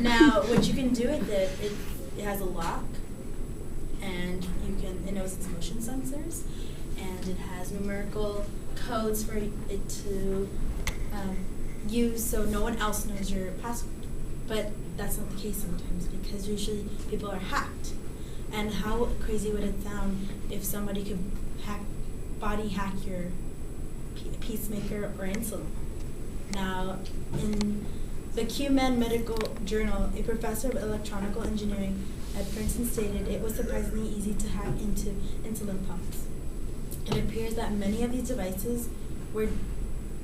Now, what you can do with it, it has a lock, and it knows its motion sensors, and it has numerical codes for it to use, so no one else knows your password. But that's not the case sometimes, because usually people are hacked. And how crazy would it sound if somebody could body hack your pacemaker or insulin? Now, in the QMed Medical Journal, a professor of electronical engineering at Princeton stated it was surprisingly easy to hack into insulin pumps. It appears that many of these devices were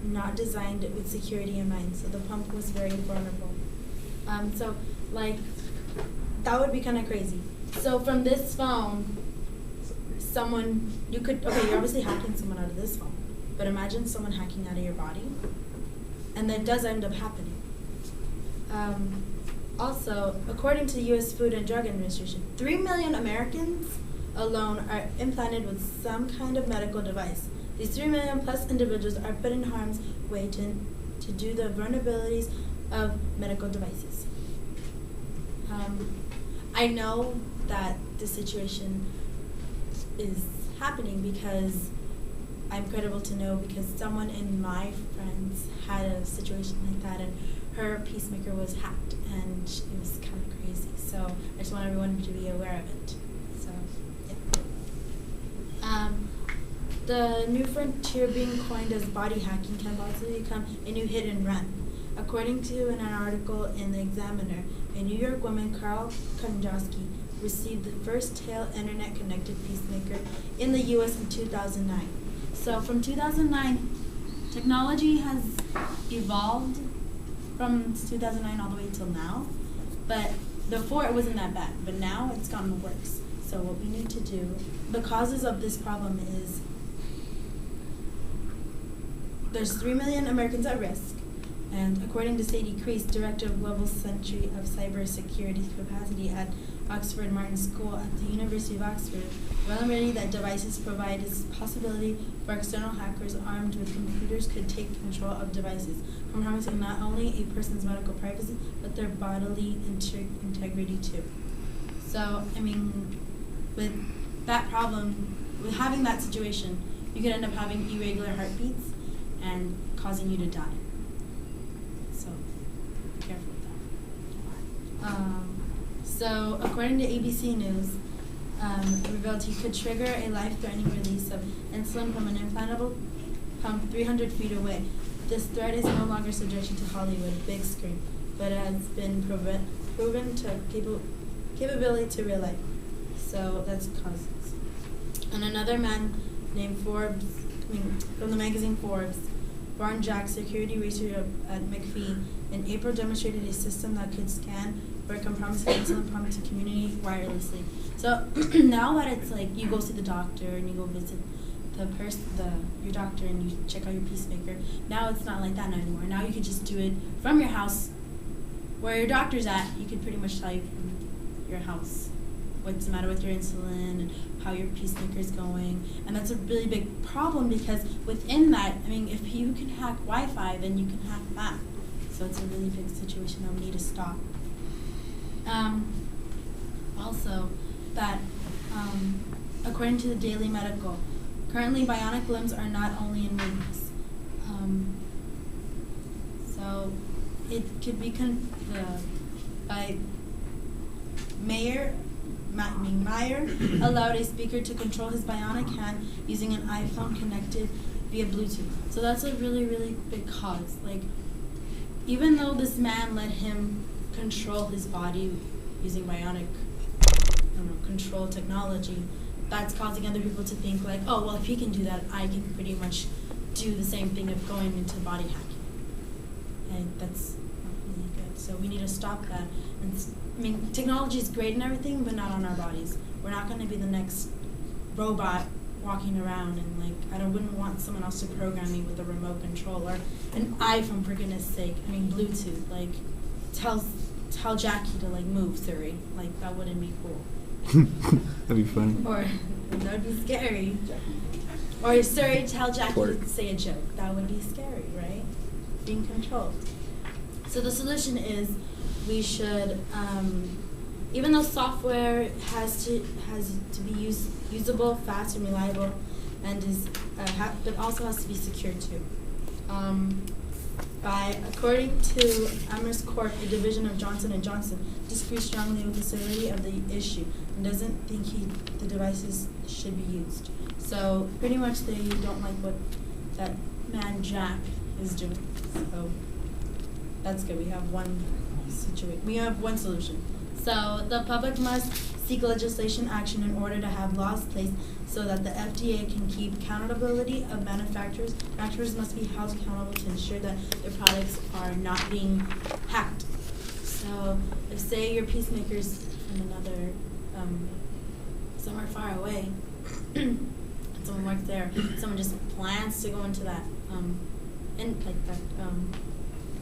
not designed with security in mind, so the pump was very vulnerable. So, that would be kind of crazy. So from this phone, you're obviously hacking someone out of this phone, but imagine someone hacking out of your body, and that does end up happening. Also, according to the U.S. Food and Drug Administration, 3 million Americans alone are implanted with some kind of medical device. These 3 million plus individuals are put in harm's way to do the vulnerabilities of medical devices. I know that this situation is happening because I'm credible to know, because someone in my friends had a situation like that, and her pacemaker was hacked, and it was kind of crazy. So I just want everyone to be aware of it. So, yeah. The new frontier being coined as body hacking can possibly become a new hit and run. According to an article in the Examiner, a New York woman, Carol Konjowski, received the first tail internet-connected pacemaker in the U.S. in 2009. So from 2009, technology has evolved from 2009 all the way till now. But before it wasn't that bad, but now it's gotten worse. So what we need to do, the causes of this problem is there's 3 million Americans at risk. And according to Sadie Crease, Director of Global Centre of Cybersecurity Capacity at Oxford Martin School at the University of Oxford, already that devices provide this possibility for external hackers armed with computers could take control of devices, compromising not only a person's medical privacy, but their bodily integrity too. So, with that problem, with having that situation, you could end up having irregular heartbeats and causing you to die. So, be careful with that. So, according to ABC News, it revealed he could trigger a life-threatening release of insulin from an implantable pump 300 feet away. This threat is no longer subject to Hollywood big screen, but has been proven to capability to real life. So that's causes. And another man named from the magazine Forbes, Barn Jack, security researcher at McPhee, in April demonstrated a system that could scan for a compromised insulin pump to community wirelessly. So now that it's like you go see the doctor and you go visit your doctor and you check out your pacemaker, now it's not like that anymore. Now you could just do it from your house, where your doctor's at. You could pretty much tell you from your house what's the matter with your insulin and how your pacemaker is going. And that's a really big problem, because within that, if you can hack Wi-Fi, then you can hack that. So it's a really big situation that we need to stop. Also, that according to the Daily Medical, currently bionic limbs are not only in movies. So it could be by Meyer allowed a speaker to control his bionic hand using an iPhone connected via Bluetooth. So that's a really, really big cause. Even though this man let him control his body using bionic control technology, that's causing other people to think oh, well, if he can do that, I can pretty much do the same thing of going into body hacking. And that's not really good. So we need to stop that. And technology is great and everything, but not on our bodies. We're not going to be the next robot walking around and I wouldn't want someone else to program me with a remote control or an iPhone, for goodness sake. Bluetooth. Tell Jackie to move, Siri. That wouldn't be cool. That'd be funny. Or that would be scary. Or Siri, tell Jackie to say a joke. That would be scary, right? Being controlled. So the solution is we should, even though software has to be usable, fast, and reliable, and but also has to be secure too. According to Amherst Corp, a division of Johnson & Johnson, disagrees strongly with the severity of the issue and doesn't think the devices should be used. So pretty much they don't like what that man Jack is doing. So that's good. We have one situation. We have one solution. So the public must seek legislation action in order to have laws placed so that the FDA can keep accountability of manufacturers. Manufacturers must be held accountable to ensure that their products are not being hacked. So if, say, your peacemakers from another, somewhere far away, and someone works there, someone just plans to go into that,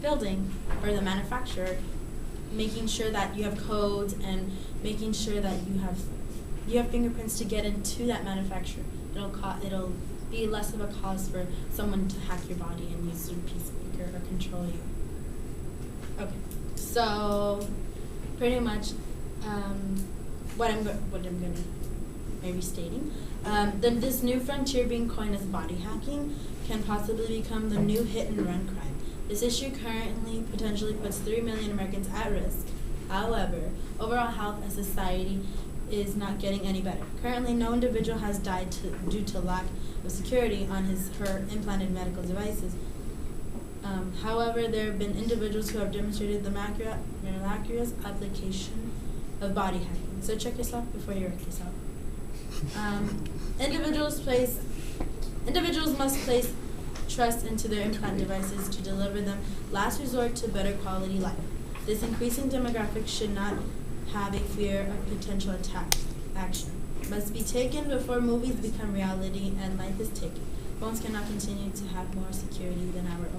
building, or the manufacturer, making sure that you have codes and making sure that you have fingerprints to get into that manufacturer. It'll be less of a cause for someone to hack your body and use your peacemaker or control you. Okay, so pretty much what I'm gonna maybe stating. Then this new frontier being coined as body hacking can possibly become the new hit and run crime. This issue currently potentially puts 3 million Americans at risk. However, overall health as society is not getting any better. Currently, no individual has died due to lack of security on her implanted medical devices. However, there have been individuals who have demonstrated the miraculous application of body hacking. So check yourself before you wreck yourself. Individuals must place trust into their implant devices to deliver them last resort to better quality life. This increasing demographic should not have a fear of potential action. Must be taken before movies become reality and life is taken. Phones cannot continue to have more security than our